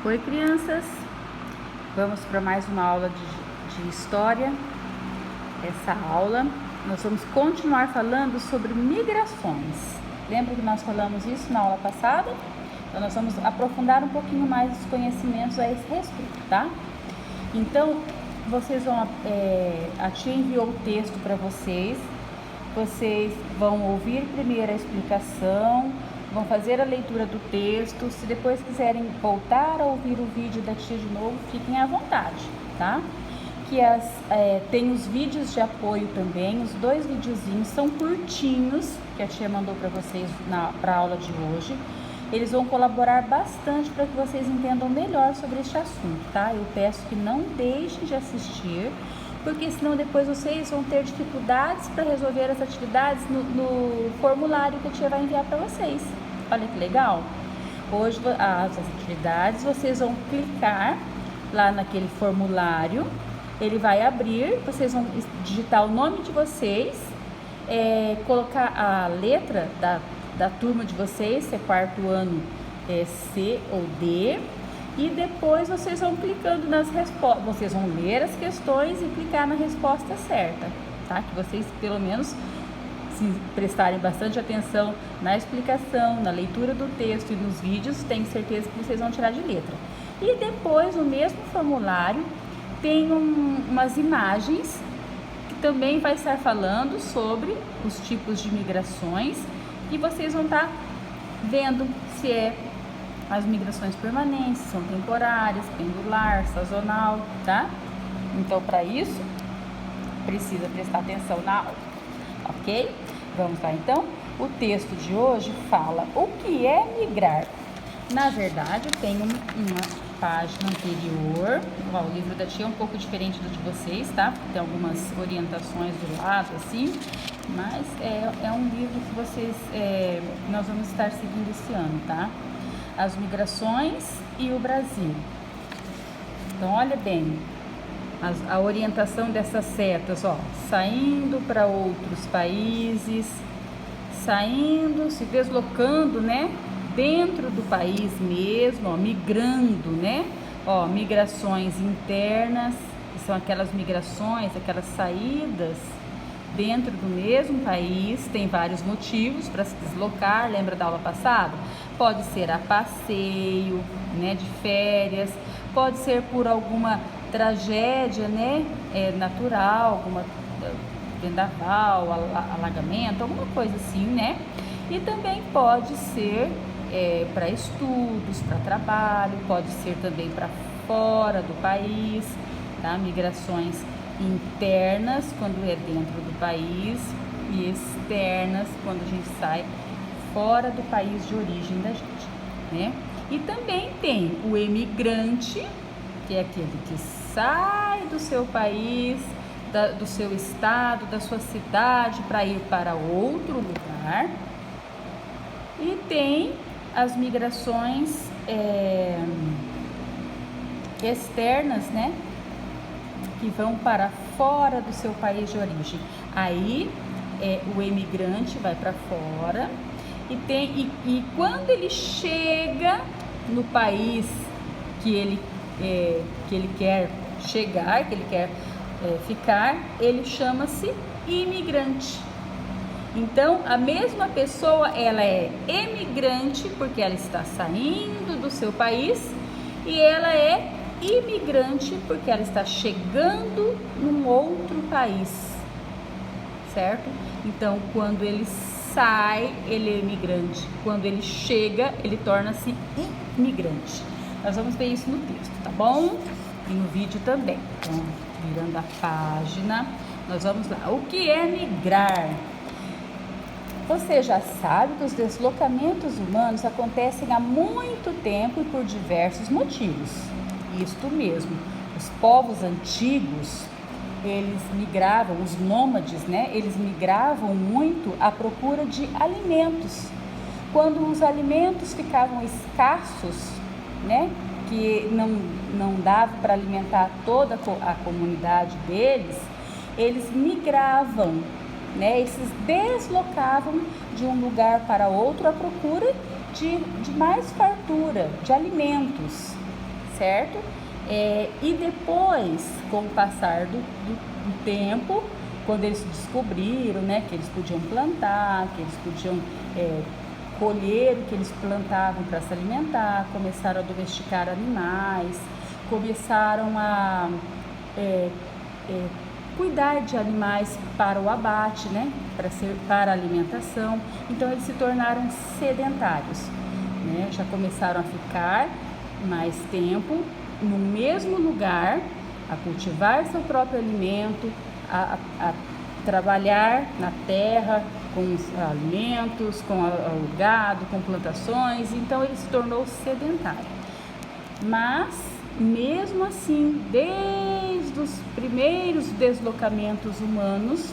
Oi, crianças! Vamos para mais uma aula de história. Essa aula nós vamos continuar falando sobre migrações. Lembra que nós falamos isso na aula passada? Então nós vamos aprofundar um pouquinho mais os conhecimentos a esse respeito, tá? Então, vocês vão... a tia enviou o texto para vocês. Vocês vão ouvir primeiro a explicação, vão fazer a leitura do texto. Se depois quiserem voltar a ouvir o vídeo da tia de novo, fiquem à vontade, tá? Tem os vídeos de apoio também, os 2 videozinhos são curtinhos, que a tia mandou para vocês para a aula de hoje. Eles vão colaborar bastante para que vocês entendam melhor sobre este assunto, tá? Eu peço que não deixem de assistir, porque senão depois vocês vão ter dificuldades para resolver as atividades no formulário que a tia vai enviar para vocês. Olha que legal! Hoje, as atividades, vocês vão clicar lá naquele formulário, ele vai abrir, vocês vão digitar o nome de vocês, colocar a letra da turma de vocês, se é 4º ano, C ou D, e depois vocês vão clicando nas respostas, vocês vão ler as questões e clicar na resposta certa, tá? Que vocês, pelo menos, se prestarem bastante atenção na explicação, na leitura do texto e nos vídeos, tenho certeza que vocês vão tirar de letra. E depois, no mesmo formulário, tem umas imagens que também vai estar falando sobre os tipos de migrações, e vocês vão estar vendo se as migrações permanentes, são temporárias, pendular, sazonal, tá? Então, para isso, precisa prestar atenção na aula, ok? Vamos lá, então. O texto de hoje fala o que é migrar. Na verdade, eu tenho uma página anterior. O livro da tia é um pouco diferente do de vocês, tá? Tem algumas orientações do lado, assim, mas é um livro que nós vamos estar seguindo esse ano, tá? As migrações e o Brasil. Então, olha bem, a orientação dessas setas, ó, saindo para outros países, saindo, se deslocando, né, dentro do país mesmo, ó, migrando, né, ó, migrações internas, que são aquelas migrações, aquelas saídas dentro do mesmo país. Tem vários motivos para se deslocar, lembra da aula passada? Pode ser a passeio, né, de férias, pode ser por alguma tragédia, né, natural, alguma vendaval, alagamento, alguma coisa assim, né? E também pode ser para estudos, para trabalho, pode ser também para fora do país, tá? Migrações internas, quando é dentro do país, e externas, quando a gente sai fora do país de origem da gente, né? E também tem o emigrante, que é aquele que sai do seu país, do seu estado, da sua cidade, para ir para outro lugar. E tem as migrações externas, né, que vão para fora do seu país de origem. Aí o emigrante vai para fora e quando ele chega no país que ele quer chegar, que ele quer ficar, ele chama-se imigrante. Então, a mesma pessoa, ela é emigrante porque ela está saindo do seu país, e ela é imigrante porque ela está chegando num outro país, certo? Então, quando ele sai, ele é imigrante. Quando ele chega, ele torna-se imigrante. Nós vamos ver isso no texto, tá bom? E no vídeo também. Então, virando a página, nós vamos lá. O que é migrar? Você já sabe que os deslocamentos humanos acontecem há muito tempo e por diversos motivos. Isto mesmo, os povos antigos, eles migravam, os nômades, né? Eles migravam muito à procura de alimentos. Quando os alimentos ficavam escassos, né? Que não dava para alimentar toda a comunidade deles, eles migravam, né? Eles se deslocavam de um lugar para outro à procura de mais fartura, de alimentos. certo? E depois, com o passar do tempo, quando eles descobriram, né, que eles podiam plantar, que eles podiam colher o que eles plantavam para se alimentar, começaram a domesticar animais, começaram a cuidar de animais para o abate, né, para a alimentação. Então eles se tornaram sedentários, né, já começaram a ficar mais tempo no mesmo lugar, a cultivar seu próprio alimento, a trabalhar na terra com os alimentos, com o gado, com plantações. Então ele se tornou sedentário. Mas mesmo assim, desde os primeiros deslocamentos humanos,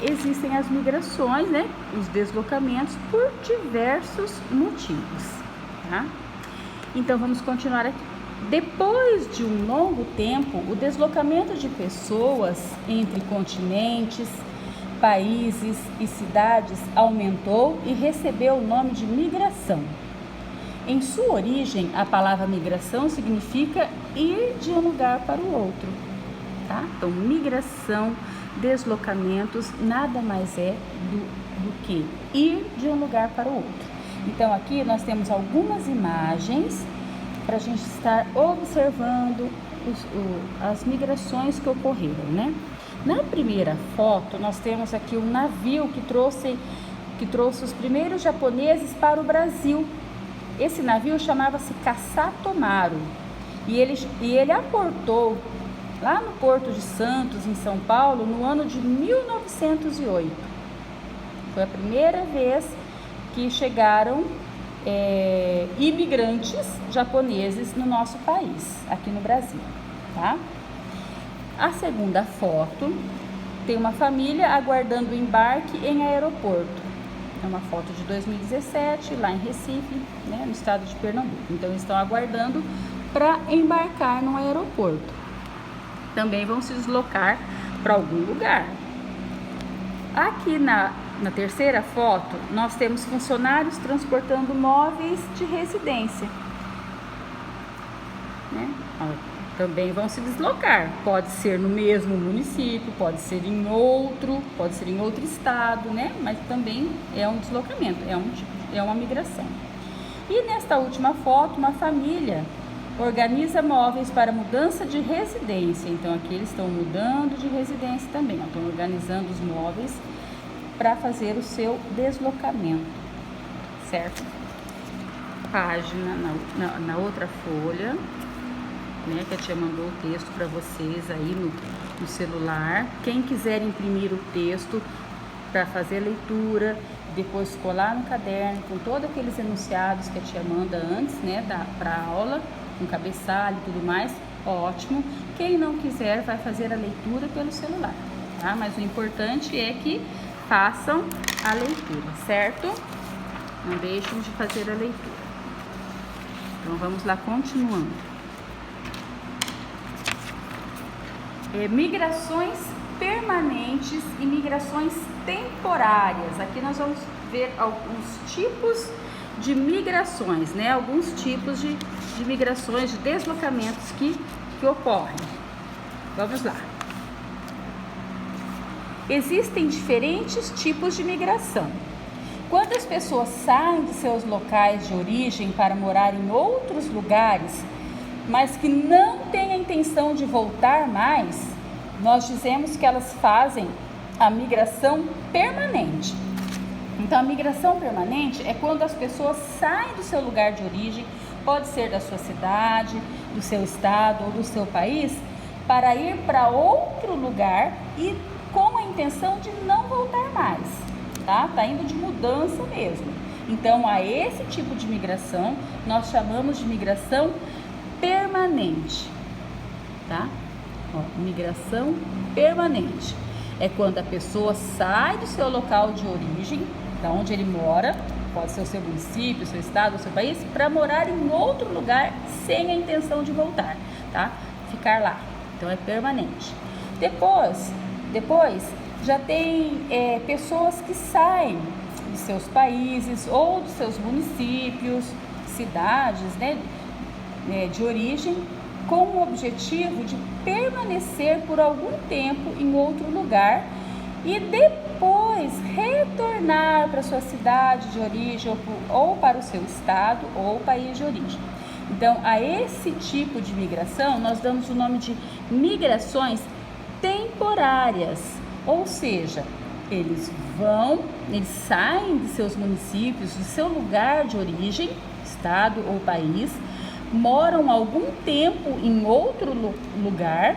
existem as migrações, né? Os deslocamentos por diversos motivos, tá? Então vamos continuar aqui. Depois de um longo tempo, o deslocamento de pessoas entre continentes, países e cidades aumentou e recebeu o nome de migração. Em sua origem, a palavra migração significa ir de um lugar para o outro, tá? Então, migração, deslocamentos, nada mais é do que ir de um lugar para o outro. Então, aqui nós temos algumas imagens para a gente estar observando as migrações que ocorreram, né? Na primeira foto, nós temos aqui um navio que trouxe os primeiros japoneses para o Brasil. Esse navio chamava-se Kasatomaru e ele aportou lá no Porto de Santos, em São Paulo, no ano de 1908. Foi a primeira vez que chegaram imigrantes japoneses no nosso país, aqui no Brasil, tá? A segunda foto tem uma família aguardando o embarque em aeroporto. É uma foto de 2017, lá em Recife, né, no estado de Pernambuco. Então, eles estão aguardando para embarcar no aeroporto. Também vão se deslocar para algum lugar. Aqui na terceira foto, nós temos funcionários transportando móveis de residência, né? Também vão se deslocar. Pode ser no mesmo município, pode ser em outro estado, né? Mas também é um deslocamento, é uma migração. E nesta última foto, uma família organiza móveis para mudança de residência. Então aqui eles estão mudando de residência também, estão organizando os móveis para fazer o seu deslocamento, certo? Página na outra folha, né, que a tia mandou o texto para vocês aí no celular. Quem quiser imprimir o texto para fazer leitura, depois colar no caderno com todos aqueles enunciados que a tia manda antes, né, para a aula, com cabeçalho e tudo mais, ótimo. Quem não quiser vai fazer a leitura pelo celular, tá? Mas o importante é que façam a leitura, certo? Não deixem de fazer a leitura. Então vamos lá, continuando. Migrações permanentes e migrações temporárias. Aqui nós vamos ver alguns tipos de migrações, né? Alguns tipos de migrações, de deslocamentos que ocorrem. Vamos lá. Existem diferentes tipos de migração. Quando as pessoas saem de seus locais de origem para morar em outros lugares, mas que não têm a intenção de voltar mais, nós dizemos que elas fazem a migração permanente. Então, a migração permanente é quando as pessoas saem do seu lugar de origem, pode ser da sua cidade, do seu estado ou do seu país, para ir para outro lugar e com a intenção de não voltar mais, tá? Tá indo de mudança mesmo. Então, a esse tipo de migração, nós chamamos de migração permanente, tá? Ó, migração permanente é quando a pessoa sai do seu local de origem, da onde ele mora, pode ser o seu município, o seu estado, o seu país, para morar em outro lugar sem a intenção de voltar, tá? Ficar lá. Então é permanente. Depois já tem pessoas que saem de seus países ou dos seus municípios, cidades, né? de origem, com o objetivo de permanecer por algum tempo em outro lugar e depois retornar para sua cidade de origem ou para o seu estado ou país de origem. Então, a esse tipo de migração nós damos o nome de migrações temporárias, ou seja, eles saem de seus municípios, do seu lugar de origem, estado ou país, moram algum tempo em outro lugar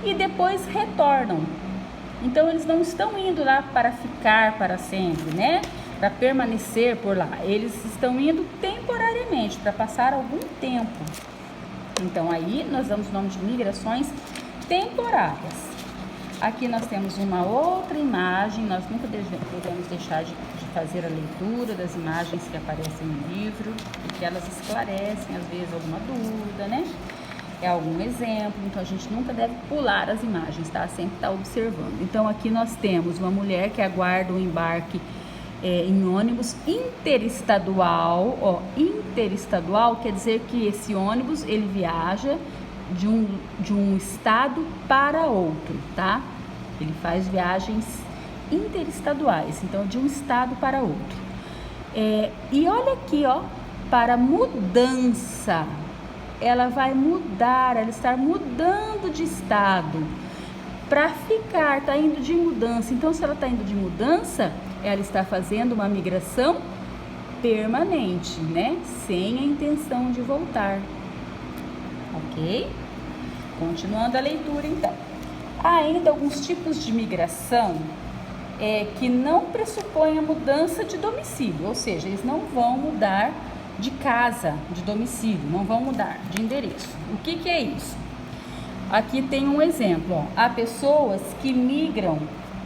e depois retornam. Então, eles não estão indo lá para ficar para sempre, né? Para permanecer por lá. Eles estão indo temporariamente, para passar algum tempo. Então, aí nós damos o nome de migrações temporárias. Aqui nós temos uma outra imagem. Nós nunca devemos deixar de fazer a leitura das imagens que aparecem no livro, porque elas esclarecem, às vezes, alguma dúvida, né? É algum exemplo, então a gente nunca deve pular as imagens, tá? Sempre tá observando. Então, aqui nós temos uma mulher que aguarda um embarque em ônibus interestadual. Ó, interestadual quer dizer que esse ônibus, ele viaja de um estado para outro, tá? Ele faz viagens interestaduais, então de um estado para outro. E olha aqui, ó, para mudança. Ela vai mudar, ela está mudando de estado para ficar, está indo de mudança. Então, se ela está indo de mudança, ela está fazendo uma migração permanente, né? Sem a intenção de voltar. Ok? Continuando a leitura, então. Há ainda alguns tipos de migração que não pressupõem a mudança de domicílio, ou seja, eles não vão mudar de casa, de domicílio, não vão mudar de endereço. O que é isso? Aqui tem um exemplo, ó. Há pessoas que migram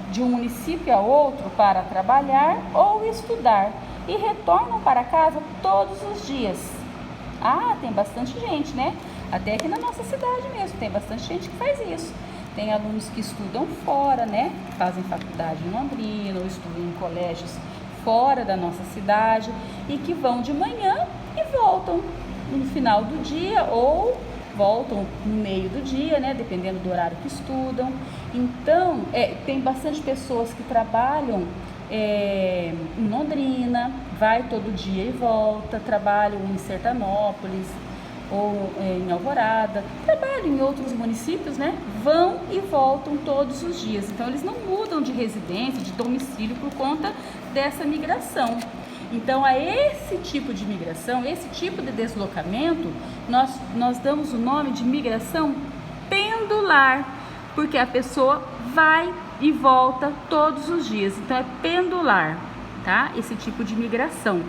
de um município a outro para trabalhar ou estudar e retornam para casa todos os dias. Ah, tem bastante gente, né? Até aqui na nossa cidade mesmo, tem bastante gente que faz isso. Tem alunos que estudam fora, né? Fazem faculdade em Londrina ou estudam em colégios fora da nossa cidade e que vão de manhã e voltam no final do dia ou voltam no meio do dia, né? Dependendo do horário que estudam. Então, tem bastante pessoas que trabalham em Londrina, vai todo dia e volta, trabalham em Sertanópolis ou em Alvorada, trabalham em outros municípios, né? Vão e voltam todos os dias. Então, eles não mudam de residência, de domicílio por conta dessa migração. Então, a esse tipo de migração, esse tipo de deslocamento, nós damos o nome de migração pendular, porque a pessoa vai e volta todos os dias. Então, é pendular, tá? Esse tipo de migração.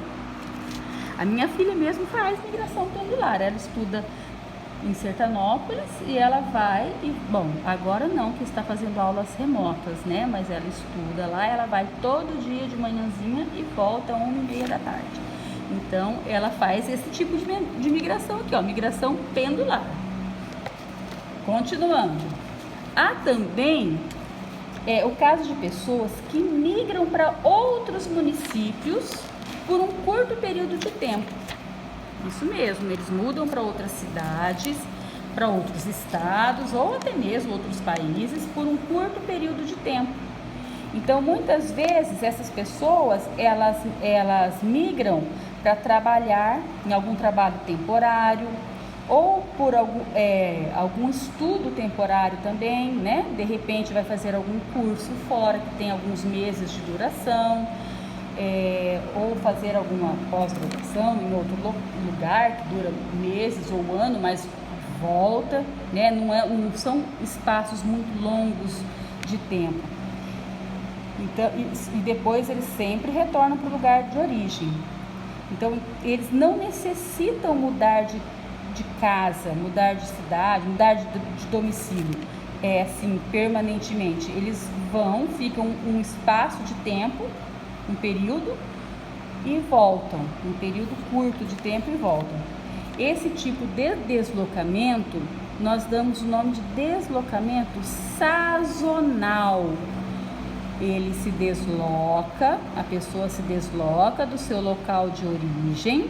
A minha filha mesmo faz migração pendular. Ela estuda em Sertanópolis e ela vai e, bom, agora não, que está fazendo aulas remotas, né? Mas ela estuda lá, ela vai todo dia de manhãzinha e volta 1h30 da tarde. Então, ela faz esse tipo de migração aqui, ó, migração pendular. Continuando. Há também o caso de pessoas que migram para outros municípios por um curto período de tempo. Isso mesmo, eles mudam para outras cidades, para outros estados ou até mesmo outros países por um curto período de tempo. Então, muitas vezes, essas pessoas, elas migram para trabalhar em algum trabalho temporário ou por algum estudo temporário também, né? De repente, vai fazer algum curso fora que tem alguns meses de duração. Ou fazer alguma pós-graduação em outro lugar que dura meses ou ano, mas volta, né? Não são espaços muito longos de tempo. Então, e depois eles sempre retornam para o lugar de origem. Então, eles não necessitam mudar de casa, mudar de cidade, mudar de domicílio, assim, permanentemente. Eles ficam um espaço de tempo, um período e voltam, um período curto de tempo e voltam. Esse tipo de deslocamento nós damos o nome de deslocamento sazonal. Ele se desloca, a pessoa se desloca do seu local de origem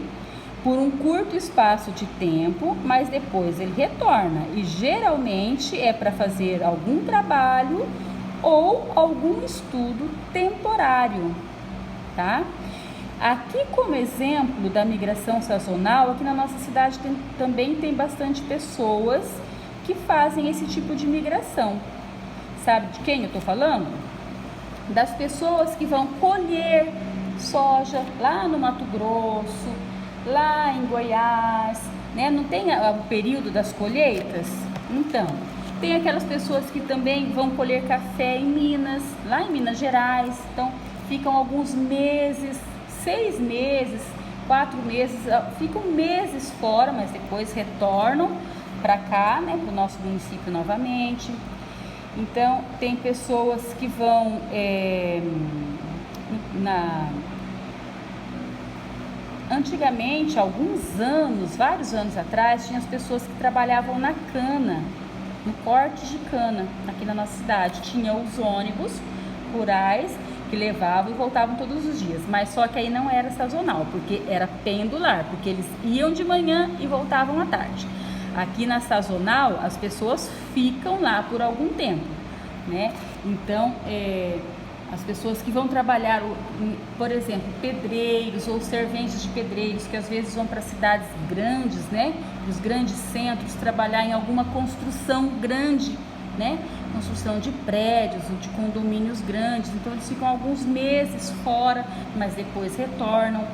por um curto espaço de tempo, mas depois ele retorna e geralmente é para fazer algum trabalho ou algum estudo temporário, tá? Aqui como exemplo da migração sazonal, aqui na nossa cidade também tem bastante pessoas que fazem esse tipo de migração. Sabe de quem eu tô falando? Das pessoas que vão colher soja lá no Mato Grosso, lá em Goiás, né? Não tem o período das colheitas? Então, tem aquelas pessoas que também vão colher café em Minas, lá em Minas Gerais. Então, ficam alguns meses, 6 meses, 4 meses, ficam meses fora, mas depois retornam para cá, né? Para o nosso município novamente. Então, tem pessoas que vão Antigamente, alguns anos, vários anos atrás, tinha as pessoas que trabalhavam na cana, no corte de cana, aqui na nossa cidade. Tinha os ônibus rurais que levavam e voltavam todos os dias, mas só que aí não era sazonal, porque era pendular, porque eles iam de manhã e voltavam à tarde. Aqui na sazonal, as pessoas ficam lá por algum tempo, né? Então, as pessoas que vão trabalhar, por exemplo, pedreiros ou serventes de pedreiros, que às vezes vão para cidades grandes, né? Os grandes centros, trabalhar em alguma construção grande, né? Construção de prédios ou de condomínios grandes. Então, eles ficam alguns meses fora, mas depois retornam.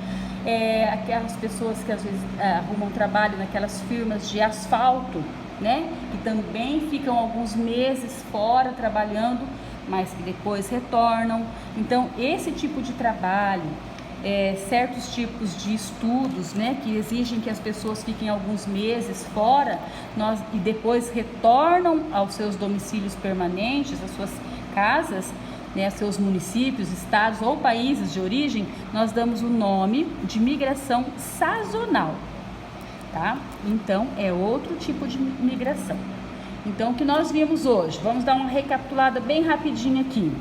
Aquelas pessoas que às vezes arrumam trabalho naquelas firmas de asfalto, né? Que também ficam alguns meses fora trabalhando, mas que depois retornam. Então, esse tipo de trabalho, certos tipos de estudos, né, que exigem que as pessoas fiquem alguns meses fora e depois retornam aos seus domicílios permanentes, às suas casas, né, seus municípios, estados ou países de origem, nós damos o nome de migração sazonal, tá? Então, é outro tipo de migração. Então, o que nós vimos hoje? Vamos dar uma recapitulada bem rapidinho aqui.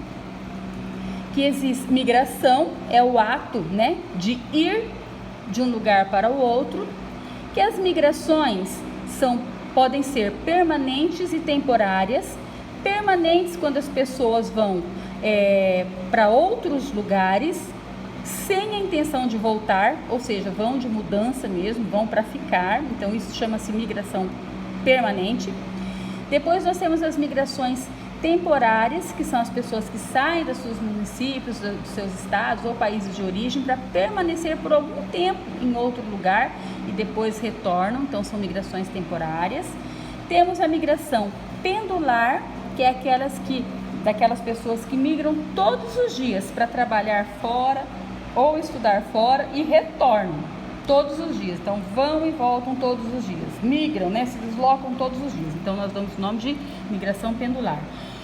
Que existe migração, é o ato, né, de ir de um lugar para o outro. Que as migrações podem ser permanentes e temporárias. Permanentes quando as pessoas vão para outros lugares sem a intenção de voltar, ou seja, vão de mudança mesmo, vão para ficar. Então, isso chama-se migração permanente. Depois nós temos as migrações temporárias, que são as pessoas que saem dos seus municípios, dos seus estados ou países de origem para permanecer por algum tempo em outro lugar e depois retornam, então são migrações temporárias. Temos a migração pendular, que é daquelas pessoas que migram todos os dias para trabalhar fora ou estudar fora e retornam todos os dias, então vão e voltam todos os dias, migram, né, se deslocam todos os dias, então nós damos o nome de migração pendular.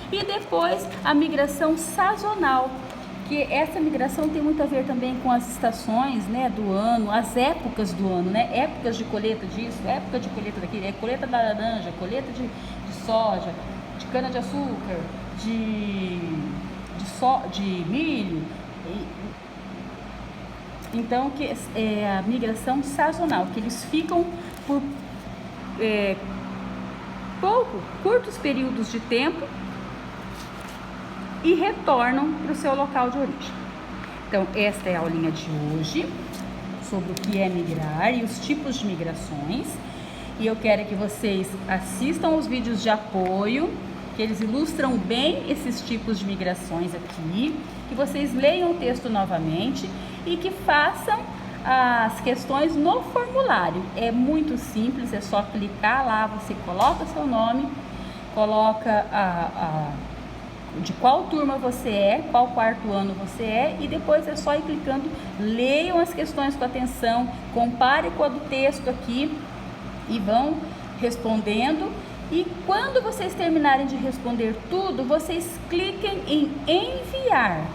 E depois a migração sazonal, que essa migração tem muito a ver também com as estações, né, do ano, as épocas do ano, né, épocas de colheita disso, época de colheita daquilo, colheita da laranja, colheita de soja, de cana de açúcar, de milho. Então, que é a migração sazonal, que eles ficam por curtos períodos de tempo e retornam para o seu local de origem. Então, esta é a aulinha de hoje sobre o que é migrar e os tipos de migrações. E eu quero que vocês assistam os vídeos de apoio, que eles ilustram bem esses tipos de migrações aqui, que vocês leiam o texto novamente e que façam as questões no formulário. É muito simples, é só clicar lá, você coloca seu nome, coloca de qual turma você é, qual quarto ano você é, e depois é só ir clicando, leiam as questões com atenção, compare com a do texto aqui e vão respondendo. E quando vocês terminarem de responder tudo, vocês cliquem em enviar.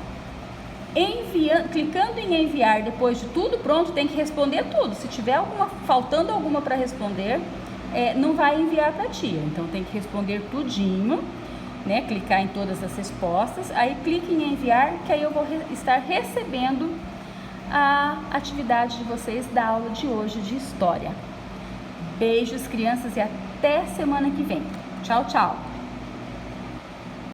Clicando em enviar, depois de tudo pronto, tem que responder tudo. Se tiver faltando alguma para responder, não vai enviar para a tia. Então tem que responder tudinho, né? Clicar em todas as respostas. Aí clique em enviar, que aí eu vou estar recebendo a atividade de vocês da aula de hoje de história. Beijos, crianças, e até semana que vem. Tchau, tchau!